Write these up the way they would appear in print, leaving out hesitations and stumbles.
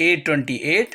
A28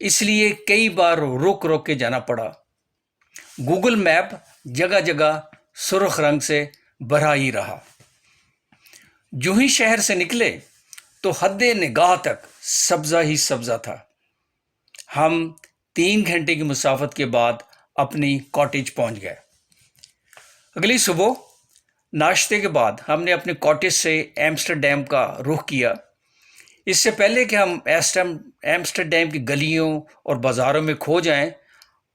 اس لیے کئی بار رک رک کے جانا پڑا۔ گوگل میپ جگہ جگہ سرخ رنگ سے بھرا ہی رہا۔ جو ہی شہر سے نکلے تو حد نگاہ تک سبزہ ہی سبزہ تھا۔ ہم 3 گھنٹے کی مسافت کے بعد اپنی کاٹیج پہنچ گئے۔ اگلی صبح ناشتے کے بعد ہم نے اپنے کاٹیج سے ایمسٹرڈیم کا رخ کیا۔ اس سے پہلے کہ ہم ایمسٹرڈیم کی گلیوں اور بازاروں میں کھو جائیں،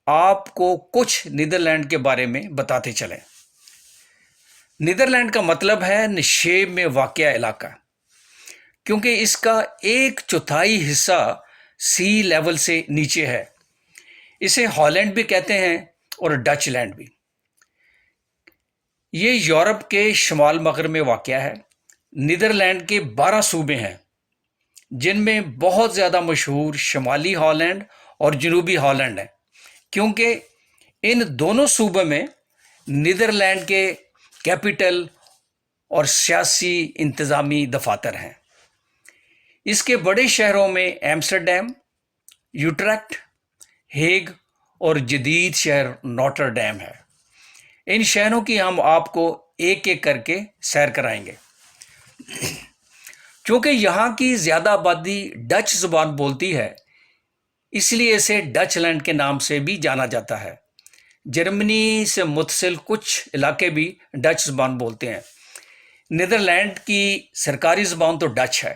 آپ کو کچھ نیدرلینڈ کے بارے میں بتاتے چلیں۔ نیدرلینڈ کا مطلب ہے نشیب میں واقع علاقہ، کیونکہ اس کا 1/4 حصہ سی لیول سے نیچے ہے۔ اسے ہالینڈ بھی کہتے ہیں اور ڈچ لینڈ بھی۔ یہ یورپ کے شمال مغرب میں واقع ہے۔ نیدرلینڈ کے 12 صوبے ہیں، جن میں بہت زیادہ مشہور شمالی ہالینڈ اور جنوبی ہالینڈ ہیں، کیونکہ ان دونوں صوبوں میں نیدرلینڈ کے کیپٹل اور سیاسی انتظامی دفاتر ہیں۔ اس کے بڑے شہروں میں ایمسٹرڈیم، یوٹریکٹ، ہیگ اور جدید شہر نوٹر ڈیم ہے۔ ان شہروں کی ہم آپ کو ایک ایک کر کے سیر کرائیں گے۔ چونکہ یہاں کی زیادہ آبادی ڈچ زبان بولتی ہے، اس لیے اسے ڈچ لینڈ کے نام سے بھی جانا جاتا ہے۔ جرمنی سے متصل کچھ علاقے بھی ڈچ زبان بولتے ہیں۔ نیدرلینڈ کی سرکاری زبان تو ڈچ ہے۔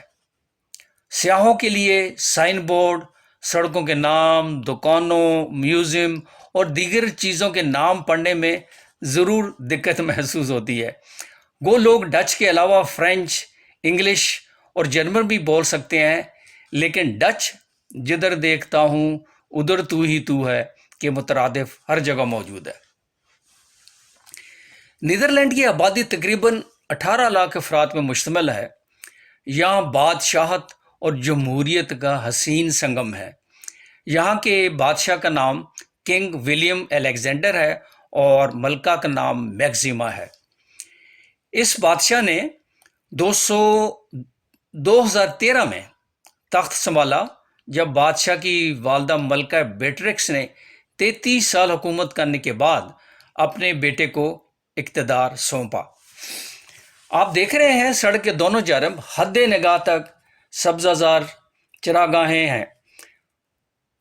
سیاحوں کے لیے سائن بورڈ، سڑکوں کے نام، دکانوں، میوزیم اور دیگر چیزوں کے نام پڑھنے میں ضرور دقت محسوس ہوتی ہے۔ وہ لوگ ڈچ کے علاوہ فرینچ، انگلش اور جرمن بھی بول سکتے ہیں، لیکن ڈچ جدھر دیکھتا ہوں ادھر تو ہی تو ہے کہ مترادف ہر جگہ موجود ہے۔ نیدرلینڈ کی آبادی تقریباً 18 لاکھ افراد میں مشتمل ہے۔ یہاں بادشاہت اور جمہوریت کا حسین سنگم ہے۔ یہاں کے بادشاہ کا نام کنگ ولیم الیگزینڈر ہے اور ملکہ کا نام میکسیما ہے۔ اس بادشاہ نے 2013 میں تخت سنبھالا، جب بادشاہ کی والدہ ملکہ بیٹرکس نے 33 سال حکومت کرنے کے بعد اپنے بیٹے کو اقتدار سونپا۔ آپ دیکھ رہے ہیں سڑک کے دونوں جانب حد نگاہ تک سبزہ زار چراگاہیں ہیں۔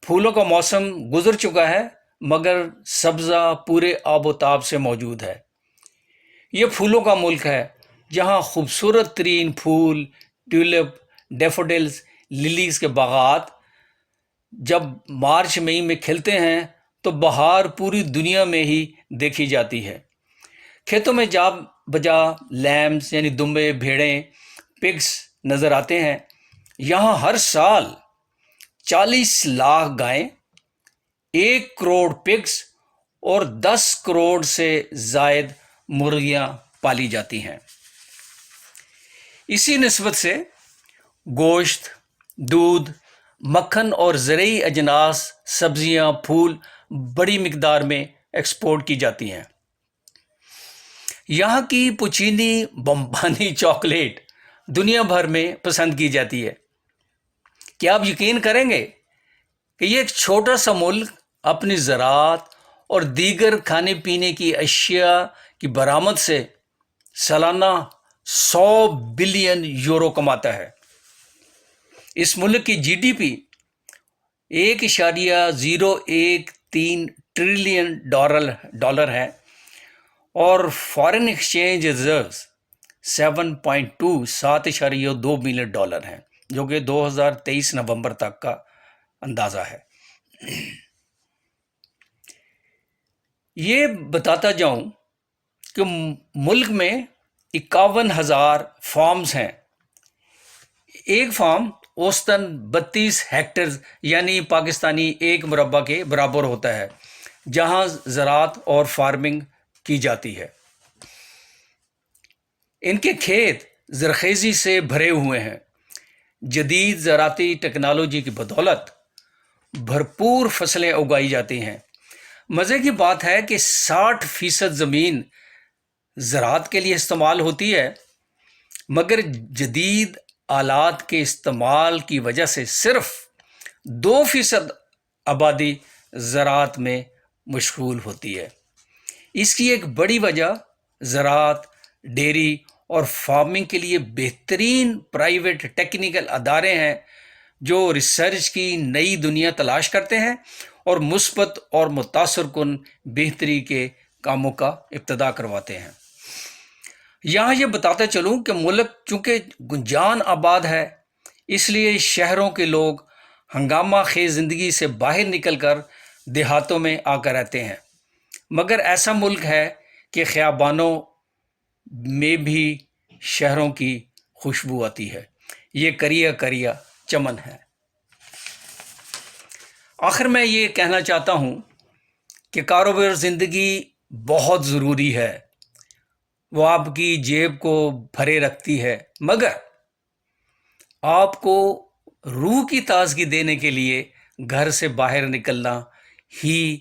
پھولوں کا موسم گزر چکا ہے، مگر سبزہ پورے آب و تاب سے موجود ہے۔ یہ پھولوں کا ملک ہے، جہاں خوبصورت ترین پھول، ٹیولپ، ڈیفوڈلز، للیز کے باغات جب مارچ مئی میں کھلتے ہیں تو بہار پوری دنیا میں ہی دیکھی جاتی ہے۔ کھیتوں میں جا بجا لیمز یعنی دمبے، بھیڑیں، پگز نظر آتے ہیں۔ یہاں ہر سال 40 لاکھ گائیں، 1 کروڑ پگز اور 10 کروڑ سے زائد مرغیاں پالی جاتی ہیں۔ اسی نسبت سے گوشت، دودھ، مکھن اور زرعی اجناس، سبزیاں، پھول بڑی مقدار میں ایکسپورٹ کی جاتی ہیں۔ یہاں کی پوچینی بمبانی چاکلیٹ دنیا بھر میں پسند کی جاتی ہے۔ کیا آپ یقین کریں گے کہ یہ ایک چھوٹا سا ملک اپنی زراعت اور دیگر کھانے پینے کی اشیاء کی برآمد سے سالانہ 100 بلین یورو کماتا ہے۔ اس ملک کی G D P 1.013 trillion dollar ہے اور foreign exchange reserves 7.2 billion dollar ہیں، جو کہ 2023 نومبر تک کا اندازہ ہے۔ یہ بتاتا جاؤں کہ ملک میں 51,000 فارمز ہیں۔ ایک فارم اوسطاً 32 ہیکٹر یعنی پاکستانی 1 مربع کے برابر ہوتا ہے، جہاں زراعت اور فارمنگ کی جاتی ہے۔ ان کے کھیت زرخیزی سے بھرے ہوئے ہیں۔ جدید زراعتی ٹیکنالوجی کی بدولت بھرپور فصلیں اگائی جاتی ہیں۔ مزے کی بات ہے کہ 60% زمین زراعت کے لیے استعمال ہوتی ہے، مگر جدید آلات کے استعمال کی وجہ سے صرف 2% آبادی زراعت میں مشغول ہوتی ہے۔ اس کی ایک بڑی وجہ زراعت، ڈیری اور فارمنگ کے لیے بہترین پرائیویٹ ٹیکنیکل ادارے ہیں جو ریسرچ کی نئی دنیا تلاش کرتے ہیں اور مثبت اور متاثر کن بہتری کے کاموں کا ابتدا کرواتے ہیں۔ یہاں یہ بتاتے چلوں کہ ملک چونکہ گنجان آباد ہے، اس لیے شہروں کے لوگ ہنگامہ خیز زندگی سے باہر نکل کر دیہاتوں میں آ کر رہتے ہیں، مگر ایسا ملک ہے کہ خیابانوں میں بھی شہروں کی خوشبو آتی ہے۔ یہ کریا کریا چمن ہے۔ آخر میں یہ کہنا چاہتا ہوں کہ کاروبار زندگی بہت ضروری ہے، وہ آپ کی جیب کو بھرے رکھتی ہے، مگر آپ کو روح کی تازگی دینے کے لیے گھر سے باہر نکلنا ہی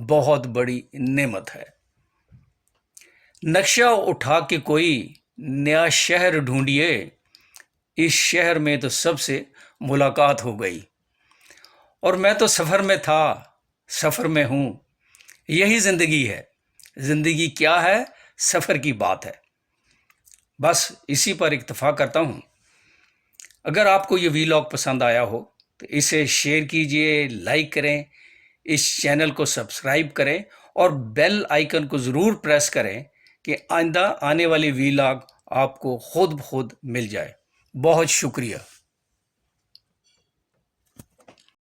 بہت بڑی نعمت ہے۔ نقشہ اٹھا کے کوئی نیا شہر ڈھونڈیے، اس شہر میں تو سب سے ملاقات ہو گئی، اور میں تو سفر میں تھا، سفر میں ہوں۔ یہی زندگی ہے۔ زندگی کیا ہے؟ سفر کی بات ہے۔ بس اسی پر اکتفا کرتا ہوں۔ اگر آپ کو یہ ویلاگ پسند آیا ہو تو اسے شیئر کیجئے، لائک کریں، اس چینل کو سبسکرائب کریں اور بیل آئیکن کو ضرور پریس کریں کہ آئندہ آنے والی ویلاگ آپ کو خود بخود مل جائے۔ بہت شکریہ۔